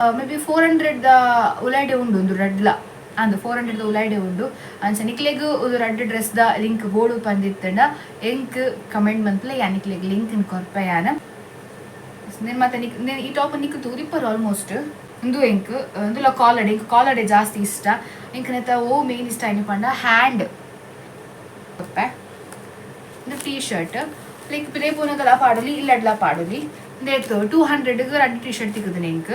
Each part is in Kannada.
ಮೇ ಬಿ 400 ಉಲಾಯ್ಡೆ ಉಂಡು ಒಂದು ರಡ್ಲ ಅಂದು 400 ಉಲಾಯ್ಡೆ ಉಂಡು ಅಂಚ ನಿಕ್ಲೆಗ್ ಒಂದು ರಡ್ಡ್ ಡ್ರೆಸ್ ದ ಲಿಂಕ್ ಬೋಡು ಪಂದಿತ್ತಂಡ ಎಂಕ್ ಕಮೆಂಟ್ ಮಂತ್ಲೆ ಯಾ ನಿಕ್ಲೆಗ್ ಲಿಂಕ್ ಕೊರ್ಪಯಾನ ಮತ್ತೆ ಈ ಟಾಪ್ ನಿಕ್ ತೂರಿಪ್ಪರು ಆಲ್ಮೋಸ್ಟ್ ಒಂದು ಎಂಕ್ ಒಂದುಲ ಕಾಲಡೆ ಜಾಸ್ತಿ ಇಷ್ಟ ಎಂಕ್ ನೆತ್ತ ಓ ಮೇನ್ ಇಷ್ಟ ಏನು ಪಂಡ ಹ್ಯಾಂಡ್ ಟೀ ಶರ್ಟ್ ಲೈಕ್ ರೇಪುನಗಲ ಪಾಡಲಿ ಇಲ್ಲಡ್ಲ ಪಾಡಲಿ ನೇತು 200 ರಡ್ಡ್ ಟೀ ಶರ್ಟ್ ತಿಕ್ಕದು ಎಂಕ್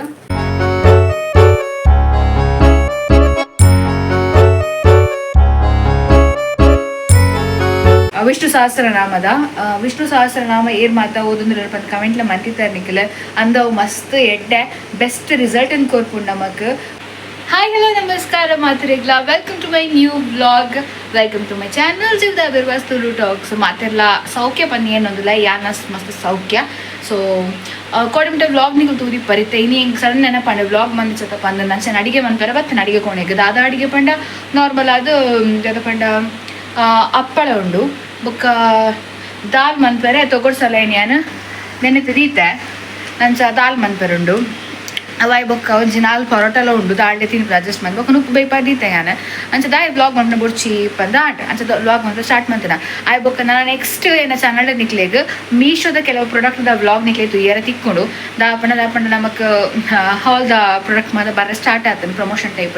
ವಿಷ್ಣು ಸಹಸ್ರನಾಮ ಏರ್ ಮಾತಾ ಓದೊಂದು ಕಮೆಂಟ್ಲ ಮಂತಿತ್ತಾರೆ ನಿಖಿಲ್ ಅಂದವು ಮಸ್ತ್ ಎಡ್ಡೆ ಬೆಸ್ಟ್ ರಿಸಲ್ಟ್ ಅನ್ ಕೋರ್ಪುಂಡು ನಮಕ್. ಹಾಯ್ ಹಲೋ ನಮಸ್ಕಾರ ಮಾತರಿಗ್ಲ welcome to my new vlog welcome to my channel ಜಿವ್ದಾಬಿರ್ವಾಸ್ ತುಳು ಟಾಕ್ಸ್ ಮಾತೆರ್ಲ ಸೌಖ್ಯ ಪನ್ನಿ ಏನೊಂದಿಲ್ಲ ಯಾನಸ್ ಮಸ್ತ್ ಸೌಖ್ಯ. ಸೊ ಕೋಡಿಮಿಟ ವ್ಲಾಗ್ ನಿಗಲು ತೂರಿ ಪರಿತೆ ಇನಿ ಹಿಂಗೆ ಸಡನ್ ನೆನಪಂಡ ವ್ಲಾಗ್ ಮಂದಿ ಚತ್ತ ಪಂದ ನಂಚನ ಅಡಿಗೆ ಮನ್ಪರ ಬತ್ತನ ಅಡಿಗೆ ಕೋಣೆಗೆ ದಾದ ಅಡಿಗೆ ಪಂಡ ನಾರ್ಮಲ್ ಅದು ಜೊತೆ ಪಂಡ ಅಪ್ಪಳ ಉಂಡು ಬೊಕ್ಕ ದಾಲ್ ಮನ್ಪರೆ ತೊಗೊಡ್ಸಲ ಏನ್ಯಾನು ನೆನೆ ತಿರೀತೆ ನಂಚ ದಾಲ್ ಮನ್ಪರುಂಡು ಅವಾಯ್ ಬೊಕ್ಕ ಒಂಜಿ 4 ಪರೋಟಲ ಉಂಡು ದಾಲ್ಡೆ ತಿನ್ಪು ಅಡ್ಜಸ್ಟ್ ಮಾಡಿ ಬೊಕ್ಕ ನುಕ್ಕು ಬೈಪ ದೀತೆ ಯಾನು ಅಂಚ ದಾಯ್ ಬ್ಲಾಗ್ ಮಾಡ್ನ ಬುಡ್ಚಿ ಪಂದ ಅಂಚ ಬ್ಲಾಗ್ ಮಾಡ್ತಾ ಸ್ಟಾರ್ಟ್ ಮಾಡ್ತಿನ ಆಯ್ ಬೊಕ್ಕ ನಾನು ನೆಕ್ಸ್ಟ್ ಏನ ಚಾನಲ್ ನಿಕ್ಲೆಗ್ ಮೀಶೋದ ಕೆಲವು ಪ್ರಾಡಕ್ಟ್ದ ವ್ಲಾಗ್ ನಿಕ್ಲೆ ತುಯ್ಯರ ತಿಕ್ಕೊಂಡು ದಾಪಂಡ ನಮಕ್ ಹಾಲ್ದ ಪ್ರಾಡಕ್ಟ್ ಮಾತ ಬರ ಸ್ಟಾರ್ಟ್ ಆತನ ಪ್ರಮೋಷನ್ ಟೈಪ್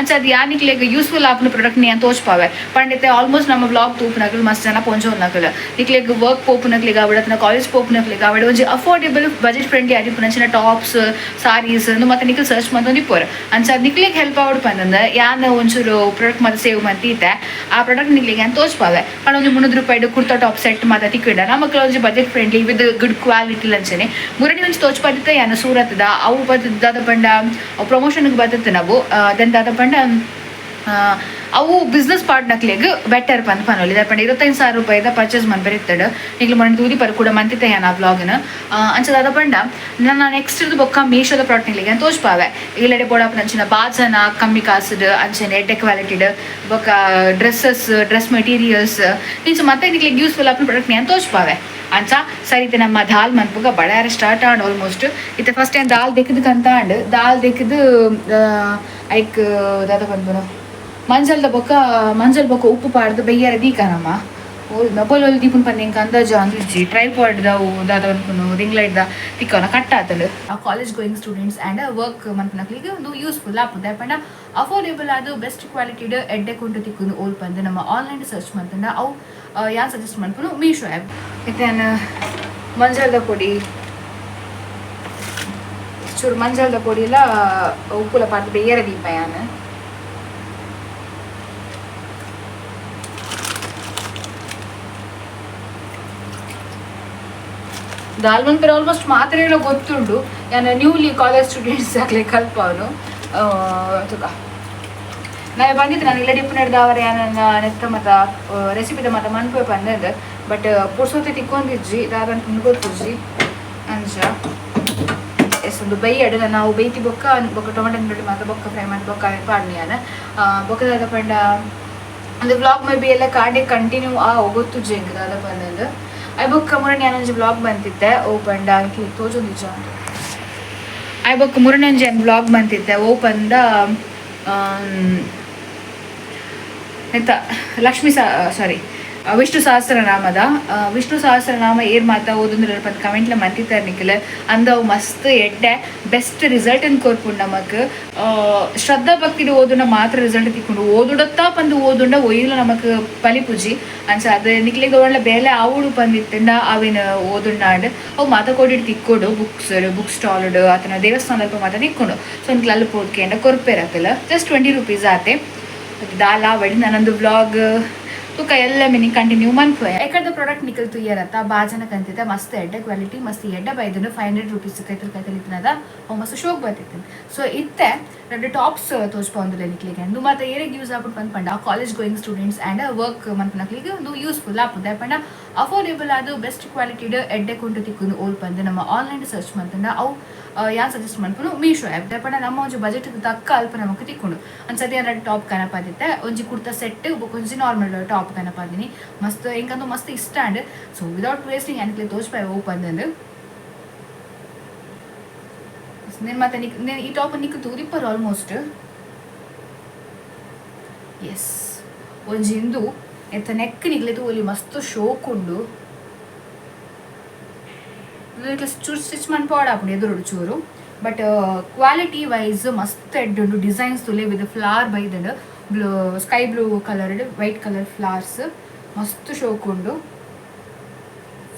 ಅಂಚ ಅದು ಯಾ ನಿಕ್ಲೆಗ್ ಯೂಸ್ಫುಲ್ ಆಪನ ಪ್ರಾಡಕ್ಟ್ ನೀ ತೋಚ್ಪಾವೆ ಪಂಡಿತೆ ಆಲ್ಮೋಸ್ಟ್ ನಮ್ಮ ವ್ಲಾಗ್ ತೂಪನಗಲ್ ಮಸ್ತ್ ಜನ ಪೊಂಜೋನಗಲ್ ನಿಕ್ಲೆಗ್ ವರ್ಕ್ ಪೋಪನಗ್ಲಿಗೆ ಅವಡ ಕಾಲೇಜ್ ಪೋಪನಗ್ಲಿಗೆ ಅವಡ ಒಂಜಿ ಅಫೋರ್ಡೆಬಲ್ ಬಜೆಟ್ ಫ್ರೆಂಡ್ಲಿ ಆಗಿ ನಂಚಿನ ಟಾಪ್ಸ್ ಸಾರೀಸ್ ಮತ್ತೆ ನಿಖಿಲ್ ಸರ್ಚ್ ಮಾಡ್ಕೊಂಡು ಇಪ್ಪೋರು ಅಂಚ ನಿಕ್ಲಿಗೆ ಹೆಲ್ಪ್ ಆವಡ್ ಪಂದಂದ ಯಾನ ಒಂಚೂರು ಪ್ರಾಡಕ್ಟ್ ಮತ್ತೆ ಸೇವ್ ಮಂತೀತೆ ಆ ಪ್ರಾಡಕ್ಟ್ ನಿಕ್ಲಿಗೆ ಅಂತ ತೋಚ್ಪಾವೆ ಪಣ ಒಂದು 300 ರೂಪಾಯಿ ಕುರ್ತಾ ಟಾಪ್ ಸೆಟ್ ಮತ್ತೆ ತಿಕ್ಕಿಡ ನಮಕ್ಲ ಒಂಜಿ budget friendly with good quality ಅಂಚನೆ ಮುರಡಿ ಒಂಚು ತೋಚ್ಪಾದಿತ್ತ ಯಾನ ಸೂರತ್ದ ಅವು ದಾದ ಪಂಡ ಪ್ರಮೋಷನ್ಗೆ ಬರ್ತದೆ ನಾವು ದೆನ್ ದಾದ ಪಂಡ ಅವು ಬಿಸ್ನೆಸ್ ಪಾರ್ಟ್ನಕ್ಲೆಗ್ ಬೆಟರ್ ಪಂದ್ ಪನೋಲಿ ಪಂಡ 25,000 ರೂಪಾಯಿದ ಪರ್ಚೇಸ್ ಮನ್ಪರಿತ್ತಡ ನಿಕ್ಲು ಮನೆ ತೂರಿ ಪರ್ ಕೂಡ ಮಂತಿತ್ತೆ ಯಾನ ವ್ಲಾಗ್ನ ಅಂಚದಾದ ಪಂಡ ನನ್ನ ನೆಕ್ಸ್ಟ್ ಬೊಕ್ಕ ಮೀಶೋದ ಪ್ರಾಡಕ್ಟ್ ನಿಕ್ಲಿಗೆ ಅಂತ ತೋಚ್ಪಾವೆ ಇಲ್ಲಡೆ ಬೋಡಪ್ಪ ನಂಚಿನ ಬಾಜನ ಕಮ್ಮಿ ಕಾಸುಡ್ ಅಂಚನೆ ಎಡ್ಡೆ ಕ್ವಾಲಿಟಿಡ್ ಬೊಕ್ಕ ಡ್ರೆಸ್ ಮೆಟೀರಿಯಲ್ಸ್ ಇಂಚ ಮತ್ತೆ ನಿಕ್ಲಿಗೆ ಯೂಸ್ಫುಲ್ ಆಪನ ಪ್ರಾಡಕ್ಟ್ ಅಂತ ತೋಚ್ಪಾವೆ ಅಂಚ ಸರಿತೆ ನಮ್ಮ ದಾಲ್ ಮನ್ಪುಗ ಬಡಾರ ಸ್ಟಾರ್ಟ್ ಆಂಡ್ ಆಲ್ಮೋಸ್ಟ್ ಇತ್ತೆ ಫಸ್ಟ್ ಟೈಮ್ ದಾಲ್ ದೆಕ್ಕದು ಕಂತಾಂಡ್ ದಾಲ್ ದೆಕ್ಕದು ಐಕ್ ದಾದ ಪನ್ಪುನು ಮಂಜಲ್ ಬೊಕ್ಕ ಉಪ್ಪು ಪಾಡ್ದು ಬೆಯ್ಯರ ದೀಕನಮ್ಮ ಮೊಬೈಲ್ ದೀಪನ್ ಪನ್ನಿ ಇಂಕ ಅಂದಾಜು ಅಂದಿಜ್ಜಿ ಟ್ರೈಪಾಡ್ದ ದಾದ ಪನ್ಪುನು ರಿಂಗ್ ಲೈಟ್ದ ತಿಕ್ಕವನ ಕಟ್ ಆತಂಡು college going students and work ಮನ್ಪನಕ್ಲಿಗೆ ಒಂದು ಯೂಸ್ಫುಲ್ ಆಪುದು ಪಂಡ ಅಫೋರ್ಡೆಬಲ್ ಅದು ಬೆಸ್ಟ್ ಕ್ವಾಲಿಟಿಡ್ ಎಡ್ಡೆ ಕೊಂಡು ತಿಕ್ಕುನು ಓಲ್ ಪಂದು ನಮ್ಮ ಆನ್ಲೈನ್ ಸರ್ಚ್ ಮಾಡ್ತಂಡ ಅವು ಯಾನ್ ಸಜೆಸ್ಟ್ ಮಾಡ್ಕೊಂಡು ಮೀಶೋ ಆ್ಯಪ್ ಇತ್ತೇನು ಮಂಜಲ್ದ ಪೊಡಿ ಚೂರು ಮಂಜಲ್ದ ಪೊಡಿ ಎಲ್ಲ ಉಪ್ಪುಲ ಪಾಡ್ದು ಬೆಯ್ಯರ ದೀಪ ಯಾನು ದಾಲ್ ಮನ್ಪೇರ್ ಆಲ್ಮೋಸ್ಟ್ ಮಾತ್ರೆಲ್ಲ ಗೊತ್ತುಂಡು ಯಾನ ನ್ಯೂಲಿ ಕಾಲೇಜ್ ಸ್ಟೂಡೆಂಟ್ಸ್ ಆಗ್ಲಿ ಕಲ್ಪ ಅವನು ನಾವೇ ಬಂದಿದ್ದು ನಾನು ಇಲ್ಲ ಡಿಪ್ ನಡೆದ ಅವರ ಯಾನ ನೆತ್ತ ಮತ್ತು ರೆಸಿಪಿದ ಮತ್ತು ಮನ್ಪೆ ಬಂದದ್ದು ಬಟ್ ಪುರ್ಸೊತ್ತೆ ತಿಕ್ಕೊಂಡಿಜ್ಜಿ ದಾದಂತ ಗೊತ್ತಿಜ್ಜಿ ಅಂಚ ಎಷ್ಟೊಂದು ಬೈಯಡ್ ನಾವು ಬೈತಿ ಬೊಕ್ಕ ಟೊಮೆಟೊ ನೋಡಿ ಮತ್ತು ಬೊಕ್ಕ ಫ್ರೈ ಮಾಡಿ ಬೊಕ್ಕ ಪಾಡ್ನಿ ಯಾನ ಬೊಕ್ಕದಾದ ಪಂಡ ಒಂದು ವ್ಲಾಗ್ ಮೇ ಬಿ ಎಲ್ಲ ಕಾಡೆ ಕಂಟಿನ್ಯೂ ಗೊತ್ತುಜ್ಜಿ ಹೆಂಗೆ ದಾದ ಬಂದದ್ದು ಐ ಬೊಕ್ಕ ಮುರಣಿ ಏನೊಂಜಿ ಬ್ಲಾಗ್ ಬಂತಿದ್ದೆ ಓ ಪಂಡ ತೋಜು ನಿಜ ಐ ಬೊಕ್ಕ ಮುರಣಂಜಿ ಏನು ಬ್ಲಾಗ್ ಬಂತಿದ್ದೆ ಓ ಪಂದ ಎಂತ ವಿಷ್ಣು ಸಹಸ್ರನಾಮ ಏರ್ ಮಾತಾ ಓದೊಂದು ಕಮೆಂಟ್ಲ ಮಂತಿತ್ತಾರೆ ನಿಖಿಲ್ ಅಂದವು ಮಸ್ತ್ ಎಡ್ಡೆ ಬೆಸ್ಟ್ ರಿಸಲ್ಟ್ ಅನ್ ಕೋರ್ಪುಂಡು ನಮಕ್ ಶ್ರದ್ಧಾ ಭಕ್ತಿಡ್ ಓದುಂಡ ಮಾತ್ರ ರಿಸಲ್ಟ್ ತಿಕ್ಕೊಂಡು ಓದುಡತ್ತಾ ಪಂದು ಓದುಂಡ ಒಯ್ಲು ನಮಕ್ ಪಲಿಪುಜಿ ಅಂಚ ಅದು ನಿಕ್ಲಿಗೆ ಒಳ್ಳೆ ಬೇಲೆ ಅವಳು ಪಂದಿತ್ತಂಡ ಅವಿನ ಓದುಂಡಾಂಡ್ ಅವು ಮಾತ ಕೊಡಿಡ್ ತಿಕ್ಕೊಡು ಬುಕ್ ಸ್ಟಾಲ್ಡ್ ಆತನ ದೇವಸ್ಥಾನದ ಮಾತ ತಿಕ್ಕೊಂಡು ಸೊ ನಿಕ್ಲು ಅಲ್ಲಿ ಪೋಡ್ಕೆಂಡ ಕೊರ್ಪೇರತ್ತಲ್ಲ ಜಸ್ಟ್ 20 ರೂಪೀಸ್ ಆತೆ ದಾಲ ಬಡಿ ನನ್ನೊಂದು ವ್ಲಾಗ್ ತುಕ ಎಲ್ಲ ಮಿನಿ ಕಂಟಿನ್ಯೂ ಮನ್ಪುವೆ ಯಾಕಂದ್ರೆ ಪ್ರಾಡಕ್ಟ್ ನಿಕಲ್ ತುಯ್ಯರತ್ತ ಬಾಜನ ಕಂತಿದ್ದ ಮಸ್ತ್ ಎಡ್ಡೆ ಕ್ವಾಲಿಟಿ ಮಸ್ತ್ ಎಡ್ಡೆ ಬೈದನು 500 ರೂಪೀಸ್ ಕೈತಲಿತ್ತಿನದ ಅವು ಮಸ್ತ್ ಶೋಕ್ ಬರ್ತಿತ್ತು ಸೊ ಇತ್ತೆ 2 ಟಾಪ್ಸ್ ತೋಚ್ಪೊಂದುಲೆ ನಿಕ್ಲಿಗೆ ಅಂದು ಮತ್ತೆ ಏರಿಗೆ ಯೂಸ್ ಆಪುಡು ಪಂಡ college going students and work ಮನ್ಪನಕ್ಲಿಗೆ ಒಂದು ಯೂಸ್ಫುಲ್ ಆಪುದು ಪಂಡ ಅಫೋರ್ಡೆಬಲ್ ಅದು ಬೆಸ್ಟ್ ಕ್ವಾಲಿಟಿಡ್ ಎಡ್ಡೆ ಕೊಂಡು ತಿಕ್ಕುನು ಓಲ್ ಪಂದು ನಮ್ಮ ಆನ್ಲೈನ್ ಸರ್ಚ್ ಮಾಡ್ತಂಡ ಅವು ಯಾನ್ ಸಜೆಸ್ಟ್ ಮಾಡ್ಕೊಂಡು ಮೀಶೋ ಆ್ಯಪ್ ಪಂಡ ನಮ್ಮ ಒಂಜಿ ಬಜೆಟ್ ತಕ್ಕ ಅಲ್ಪ ನಮಕ್ ತಿಕ್ಕೊಂಡು ಒಂದ್ಸತಿ 2 ಟಾಪ್ ಕನಪದಿತ್ತೆ ಒಂಜಿ ಕುರ್ತಾ ಸೆಟ್ ಒಂಜಿ ನಾರ್ಮಲ್ ಟಾಪ್ ಕನಪದಿನಿ ಮಸ್ತ್ ಹೆಂಗಂದು ಮಸ್ತ್ ಇಷ್ಟ ಅಂಡ್ ಸೊ ವಿದೌಟ್ ವೇಸ್ಟಿಂಗ್ ಏನಕ್ಕೆ ತೋಚ್ಪಾಯ್ ಓಪನ್ నేను ಮತ್ತೆ నేను ಈ ಟಾಪ್ ನಿಕ್ಕು ತೂದಿಪ್ಪರು ಆಲ್ಮೋಸ್ಟ್ ಎಸ್ ಒಂಜಿಂದು ಎತ್ತ ನೆಕ್ ನಿಗ್ಲಿತು ಒಲಿ ಮಸ್ತ್ ಶೋಕುಂಡು ಚೂರು ಸ್ಟಿಚ್ ಮನ್ಪಾಡಾಪುಂಡು ಎದುರುಡು ಚೂರು ಬಟ್ ಕ್ವಾಲಿಟಿ ವೈಸ್ ಮಸ್ತ್ ಎಡ್ಡುಂಡು ಡಿಸೈನ್ಸ್ ತುಲೆ ವಿತ್ ಫ್ಲವರ್ ಬೈದಡ್ sky blue coloured white colour flowers ಮಸ್ತ್ ಶೋಕುಂಡು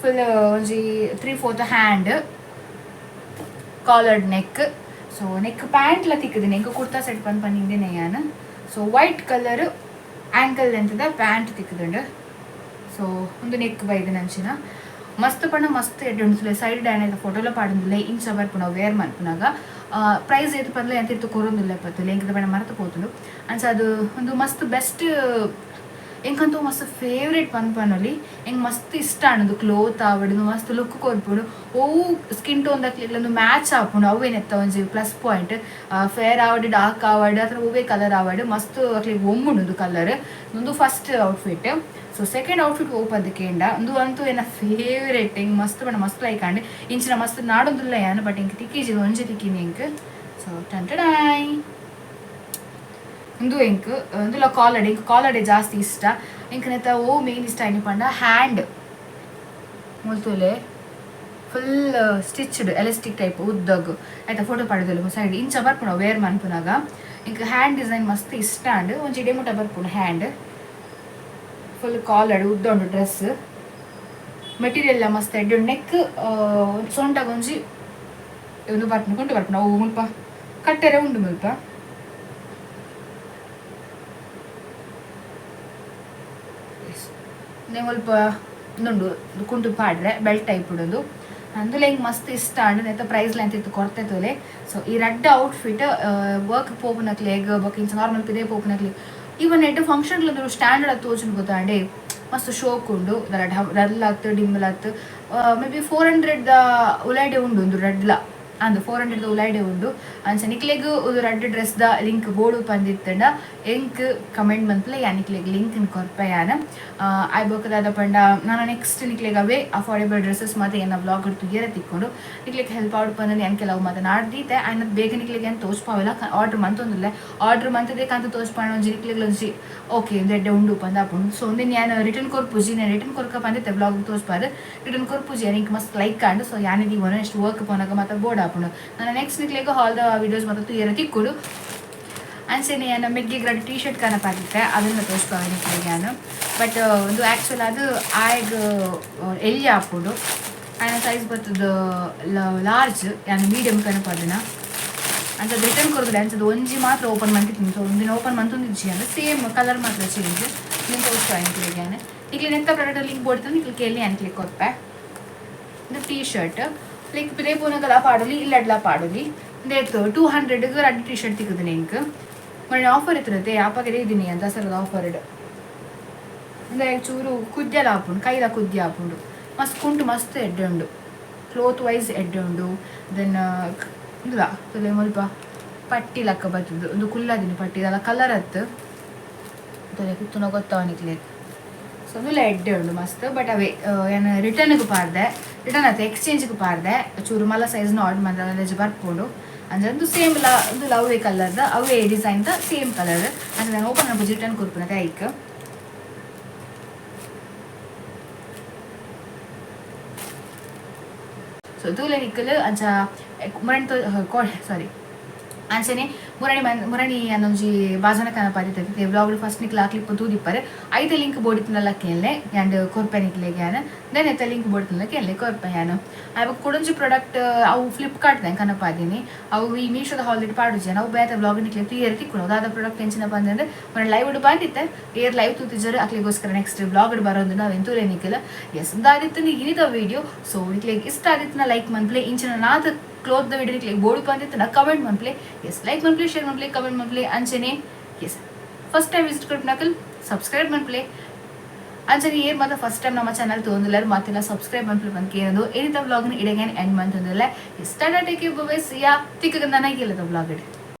ಫುಲ್ ಒಂಜಿ 3/4 hand collared neck so neck ಪ್ಯಾಂಟ್ಲ ತಿಕ್ಕದಿನಿ ಎಂಕ ಕುರ್ತಾ ಸೆಟ್ ಪನ್ಪನಿಂದೇನೆ ಯಾನ್ ಸೊ ವೈಟ್ ಕಲರ್ ಆ್ಯಂಕಲ್ ಲೆಂತ್ದ ಪ್ಯಾಂಟ್ ತಿಕ್ಕದುಂಡು ಸೊ ಒಂದು ನೆಕ್ ಬೈದು ನಂಚಿನ ಮಸ್ತ್ ಪಣ ಮಸ್ತ್ ಎಡ್ಡುಂಡು ಸೈಡ್ ಡ್ಯಾನ್ ಫೋಟೋಲ ಪಾಡುಂದಿಲ್ಲ ಇಂಚ ಬರ್ಪುನ ವೇರ್ ಮನ್ಪುನಾಗ ಪ್ರೈಸ್ ಏತು ಪರ್ಲೆ ಅಂತ ಇತ್ತು ಕೊರೊಂದಿಲ್ಲ ಪತ್ತುಲೆ ಎಂಕದ ಬಣ್ಣ ಮರತು ಪೋತುಂಡು ಅನ್ಸ ಅದು ಒಂದು ಮಸ್ತ್ ಬೆಸ್ಟ್ ಎಂಕಂತೂ ಮಸ್ತ್ ಫೇವ್ರೇಟ್ ಪನ್ಪನೊಲಿ ಎಂಗೆ ಮಸ್ತ್ ಇಷ್ಟ ಅನ್ನೋದು ಕ್ಲೋತ್ ಆವಡು ಮಸ್ತ್ ಲುಕ್ ಕೊಡ್ಪುಡು ಓವು ಸ್ಕಿನ್ ಟೋನ್ ದಕ್ಲಿಲ್ಲ ಒಂದು ಮ್ಯಾಚ್ ಆಪುಂಡು ಅವೇನೆತ್ತ ಒಂಜಿ ಪ್ಲಸ್ ಪಾಯಿಂಟ್ ಫೇರ್ ಆವಡು ಡಾರ್ಕ್ ಆವಡು ಅಥವಾ ಹೂವೇ ಕಲರ್ ಆವಡು ಮಸ್ತ್ ಅಕ್ಲಿಗೆ ಒಮ್ಮುಂಡು ಕಲರ್ ಒಂದು first outfit so second outfit ಓಪದಕ್ಕೆಂಡ ಒಂದು ಅಂತೂ ಏನ ಫೇವ್ರೇಟ್ ಹೆಂಗೆ ಮಸ್ತ್ ಬಣ್ಣ ಮಸ್ತ್ ಲೈಕಾಂಡು ಇಂಚಿನ ಮಸ್ತ್ ನಾಡೊಂದಿಲ್ಲ ಯಾನು ಬಟ್ ಹೆಂಗೆ ತಿಕ್ಕಿಜಿ ಒಂಜಿ ತಿಕ್ಕಿನಿ ಹೆಂಗೆ ಸೊ ಟಂಟಡಾಯ್ ಇಂದು ಎಂಕ್ ಇಂದುಲ ಕಾಲಡೆ ಜಾಸ್ತಿ ಇಷ್ಟ ಎಂಕನೆತ್ತ ಓ ಮೇನ್ ಇಷ್ಟ ಏನು ಪಂಡ ಹ್ಯಾಂಡ್ ಮುಲ್ತುಲೆ ಫುಲ್ ಸ್ಟಿಚ್ಡ್ ಎಲಾಸ್ಟಿಕ್ ಟೈಪ್ ಉದ್ದಗು ಆಯ್ತಾ ಫೋಟೋ ಪಡೆದಲು ಸೈಡ್ ಇಂಚ ಬರ್ಪುಣ ವೇರ್ ಮನ್ಪುನಾಗ ಇಂಕ ಹ್ಯಾಂಡ್ ಡಿಸೈನ್ ಮಸ್ತ್ ಇಷ್ಟ ಅಂಡ್ ಒಂಜಿ ಡೆಮುಟ ಬರ್ಪುಣ ಹ್ಯಾಂಡ್ ಫುಲ್ ಕಾಲಡ್ ಉದ್ದೊಂಡು ಡ್ರೆಸ್ ಮೆಟೀರಿಯಲ್ ಮಸ್ತ್ ಎಡ್ಡು ನೆಕ್ ಸೊಂಟಾಗ ಒಂಜಿ ಒಂದು ಬರ್ಪುಣ ಕೊಂಡು ಬರ್ಪುಣ ಅವು ಮುಲ್ಪ ಕಟ್ಟೆರೆ ಉಂಡು ಮುಲ್ಪ ಸ್ವಲ್ಪ ಇನ್ನೊಂದು ಕುಂಟು ಪಾಡ್ರೆ ಬೆಲ್ಟ್ ಟೈಪ್ ಉಡೋದು అందులో ఇంక మస్తు ఇష్టం అండి నేత ప్రైజ్లో ఎంత ఇತ್ತು కొరతతోలే సో ఈ రెడ్ అవుట్ఫిట్ వర్క్ పోపునಕ್ಲೆ ಬಕಿಂಚ ನಾರ್ಮಲ್ ಪಿದೆ పోపునಕ್ಲೆ ಈವನ್ ಎಡ್ ಫಂಕ್ಷನ್ಗಳು ಸ್ಟ್ಯಾಂಡರ್ಡ್ ಅದು ತೋಚನ್ ಗೊತ್ತಾ ಅಂಡಿ ಮಸ್ತ್ ಶೋಕ್ ಉಂಡು ರಡ್ಲ ಹತ್ತು ಡಿಮ್ಮಲ್ ಹತ್ತು ಮೇ ಬಿ 400 ಉಲೈಡೆ ಉಂಡು ಒಂದು ರಡ್ಲ ಅಂದು 400 ಉಲೈಡೆ ಉಂಡು ಅಂಚ ನಿಕ್ಲೆಗ್ ಒಂದು ರಡ್ಡ್ ಡ್ರೆಸ್ ದ ಲಿಂಕ್ ಬೋರ್ಡು ಪಂದಿತ್ತಂಡ ಎಂಕ್ ಕಮೆಂಟ್ ಮಂತ್ಲೆ ಯಾ ನಿಕ್ಲೆಗ್ ಲಿಂಕ್ ಕೊರ್ಪಯಾನ ಆಯ್ ಬೋಕದಾದ ಪಂಡ ನಾನು ನೆಕ್ಸ್ಟ್ ನಿಕ್ಲೆಗ್ ಅವೇ ಅಫೋರ್ಡೆಬಲ್ ಡ್ರೆಸ್ಸಸ್ ಮತ್ತೆ ಏನ ಬ್ಲಾಗ್ ತುಯ್ಯರ ತಿಕ್ಕೊಂಡು ನಿಕ್ಲೆಗ್ ಹೆಲ್ಪ್ ಔಟ್ ಪಂದ್ರೆ ಏನು ಕೆಲವು ಮತ್ತೆ ನಾಡ್ದೀತೆ ಆಯ್ನ ಬೇಗ ನಿಕ್ಲೆಗ್ ಏನು ತೋಚ್ಪಾವಿಲ್ಲ ಆರ್ಡ್ರ್ ಮಂತೊಂದಿಲ್ಲ ಆರ್ಡ್ರ್ ಮಂತದೇ ಕಂತ ತೋಚ್ಪಾಣ ಒಂಜಿ ನಿಕ್ಲೆಗ್ ಒಂಜಿ ಓಕೆ ಒಂದೆಡ್ಡೆ ಉಂಡು ಪಂದಾಪುಂಡು ಸೊ ಒಂದಿನ ಯಾನು ರಿಟರ್ನ್ ಕೊರ್ಪುಜಿ ನಾನು ರಿಟರ್ನ್ ಕೊರ್ಕ ಪಂದಿತ್ತೆ ಬ್ಲಾಗ್ ತೋಚ್ಪಾರು ರಿಟರ್ನ್ ಕೊರ್ಪುಜಿ ಯಾನಿಗೆ ಮಸ್ತ್ ಲೈಕ್ ಆಂಡು ಸೊ ಯಾನಿಗೆ ಒನ ಎಷ್ಟು ವರ್ಕ್ ಪೋನಾಗ ಮತ್ತೆ ಬೋರ್ಡ್ ಆಪುಂಡು ನಾನು ನೆಕ್ಸ್ಟ್ ನಿಕ್ಲೆಗ್ ಹಾಲ್ ದ ವಿಡಿಯೋಸ್ ಮತ್ತೆ ತುಯ್ಯರ ತಿಕ್ಕುಡು ಅಂಚೆನೆ ನಮಗೆ ಗ್ರಡ್ ಟೀ ಶರ್ಟ್ ಕನಪಾದಿತ್ತೆ ಅದನ್ನು ತೋರಿಸ್ಪಾವೆ ನಿಕ್ಲೆಗ್ ನಾನು ಬಟ್ ಒಂದು ಆ್ಯಕ್ಚುಲ್ ಅದು ಆಯ್ಗ ಎಲ್ಲಿ ಹಾಕ್ಬೋದು ಆಯ್ನ ಸೈಜ್ ಬರ್ತದ ಲಾರ್ಜ್ ಯಾನು ಮೀಡಿಯಮ್ ಕನಪಾದನ ಅಂಥದ್ದು ರಿಟರ್ನ್ ಕೊಡ್ತದೆ ಅಂಥದ್ದು ಒಂಜಿ ಮಾತ್ರ ಓಪನ್ ಮಾಡ್ತಿದ್ದೀನಿ ಸೊ ಒಂದಿನ ಓಪನ್ ಮಂತೊಂದಿಜ್ಜಿ ಅಂದರೆ ಸೇಮ್ ಕಲರ್ ಮಾತ್ರ ಚೇಂಜ್ ನೀನು ತೋರಿಸ್ಪಾವೆ ನಿಕ್ಲೆಗ್ ನಾನು ನಿಕ್ಲೆ ಎಂಥ ಪ್ರಾಡಕ್ಟ್ ಲಿಂಕ್ ಬೋಡ್ತಾನೆ ನಿಕ್ಲೆ ಕೇಳಿ ಅನ್ಕ್ಲಿಕ್ ಕೊಡ್ಪೆ ಇದು ಟೀ ಶರ್ಟ್ ಲೈಕ್ ಪಿದೇ ಪೂನಗಲ ಪಾಡಲಿ ಇಲ್ಲಡ್ಲ ಪಾಡಲಿ ದೇತು 200 ರಡ್ಡ್ ಟೀ ಶರ್ಟ್ ತಿಕ್ಕದು ನಿಂಕ್ ಮೊನ್ನೆ ಆಫರ್ ಇತ್ತಿರತ್ತೆ ಆಪಾಗೆ ಇದ್ದೀನಿ ಅಂತ ದಸರದ ಆಫರ್ ಅಂದ್ರೆ ಚೂರು ಕುದ್ಯಲ ಹಾಪುಂಡು ಕೈಲ ಕುದ್ಯ ಹಾಪುಂಡು ಮಸ್ತ್ ಕುಂಟು ಮಸ್ತ್ ಎಡ್ಡೆ ಉಂಡು ಕ್ಲೋತ್ ವೈಸ್ ಎಡ್ಡೆ ಉಂಡು ದೆನ್ ಇಲ್ಲ ತುಲೆ ಮುಲ್ಪ ಪಟ್ಟಿ ಲಕ್ಕ ಬರ್ತದೆ ಒಂದು ಕುಲ್ಲದಿನ ಪಟ್ಟಿ ಅಲ್ಲ ಕಲರ್ ಹತ್ತು ತುಲೆ ಕುತ್ತುನ ಗೊತ್ತವನಿಕ್ಲೆ ಸೊ ಅದೆಲ್ಲ ಎಡ್ಡೆ ಉಂಡು ಮಸ್ತ್ ಬಟ್ ಅವೇ ಏನು ರಿಟರ್ನ್ಗೆ ಪಾರ್ದೆ ರಿಟರ್ನ್ ಆಯ್ತು ಎಕ್ಸ್ಚೇಂಜ್ಗೆ ಪಾರ್ದೆ ಚೂರು ಮಲ್ಲ ಸೈಜ್ನ ಆರ್ಡರ್ ಮಾಡಿದ್ರೆ ಬರ್ಕೊಂಡು ಅಂದರೆ ಒಂದು ಸೇಮ್ ಒಂದು ಅವೇ ಕಲರ್ದ ಅವೇ ಡಿಸೈನ್ದ ಸೇಮ್ ಕಲರ್ ಅಂದರೆ ನಾನು ಓಪನ್ ಮಾಡ್ಬೋದು ರಿಟರ್ನ್ ಕೊಡ್ತೀನಿ ಐಕ್ ಸೊ ತೂಲೆ ನಿಕ್ಕಲು ಅಂಚ ಮುರಣಿ ಸಾರಿ ಅಂಚನೆ ಮುರಣಿ ಅನ್ನೊಂಜಿ ಬಾಜನ ಕನಪಾದಿತ್ತೆ ಬ್ಲಾಗ್ ಫಸ್ಟ್ ನಿಕ್ಲ ಕ್ಲಿಪ್ ತೂದಿಪ್ಪರೆ ಐತೆ ಲಿಂಕ್ ಬೋಡಿತ್ತಿನಲ್ಲ ಕೇಳಲೆ ಆ್ಯಂಡ್ ಕೊರ್ಪೆ ನಿಕ್ಲೆಗೆ ಯಾನು ದೆನ್ ಎತ್ತ ಲಿಂಕ್ ಬೋಡ್ತಿನಲ್ಲ ಕೇಳಲೆ ಕೊರ್ಪೆ ಯಾನು ಅವಾಗ ಕೊಡೊಂಜಿ ಪ್ರಾಡಕ್ಟ್ ಅವು ಫ್ಲಿಪ್ಕಾರ್ಟ್ದ ಕನಪಾದೀನಿ ಅವು ಈ ಮೀಶೋದ ಹಾಲ್ರೆಡಿ ಪಾಡುಜಿ ನಾವು ಬೇರೆ ಬ್ಲಾಗ್ ನಿಕ್ಲೆ ತುಯ್ಯರ್ ತಿಕ್ಕೊಂಡು ಅದಾದ ಪ್ರಾಡಕ್ಟ್ ಎಂಚಿನಪ್ಪ ಅಂದರೆ ಮೊನ್ನೆ ಲೈವ್ ಇಡು ಬಂದಿತ್ತೆ ಏರ್ ಲೈವ್ ತೂತಿಜರು ಅಕ್ಲಿಗೋಸ್ಕರ ನೆಕ್ಸ್ಟ್ ಬ್ಲಾಗ್ ಇಡು ಬರೋದು ನಾವು ಎಂತೂರೇ ನಿಕ್ಕಿಲ್ಲ ಎಸ್ ಅದಾದಿತ್ತು ಇನಿದ ವೀಡಿಯೋ ಸೊ ನಿಕ್ಲೆಗೆ ಇಷ್ಟ ಆಗಿತ್ತು ಲೈಕ್ ಮಂತ್ಲೆ ಇಂಚಿನ ನಾದ ಕ್ಲೋತ್ ದ ವಿಡಿಯೋ ನಿಕ್ಲೆಗೆ ಬೋರ್ಡು ಬಂದಿತ್ತು ನಾ ಕಮೆಂಟ್ ಮಂತ್ಲೆ ಎಸ್ ಲೈಕ್ ಮಂತ್ಲೆ ಶೇರ್ ಮಂತ್ಲೆ ಕಮೆಂಟ್ ಮಂತ್ಲೆ ಅಂಚನೆ ಎಸ್ ಫಸ್ಟ್ ಟೈಮ್ ವಿಸಿಟ್ ಕೊಟ್ಟು ಸಬ್ಸ್ಕ್ರೈಬ್ ಮಂತ್ಲೆ ಅಂಚನೆ ಏರ್ ಮಾತ್ರ ಫಸ್ಟ್ ಟೈಮ್ ನಮ್ಮ ಚಾನಲ್ ತೊಂದಿಲ್ಲ ಮಾತೆಲ್ಲ ಸಬ್ಸ್ಕ್ರೈಬ್ ಮಂತ್ಲೆ ಬಂದು ಕೇಳೋದು ಏನಿತ ಬ್ಲಾಗ್ನ ಇಡಗೇನೆ ಎಂಡ್ ಮಂತ್ ಅಂದಿಲ್ಲ ಎಸ್ ಟಾಟಾ take you bye see ya ತಿಕ್ಕಗ ನನಗೆ ಇಲ್ಲದ ಬ್ಲಾಗ್ ಇಡಿ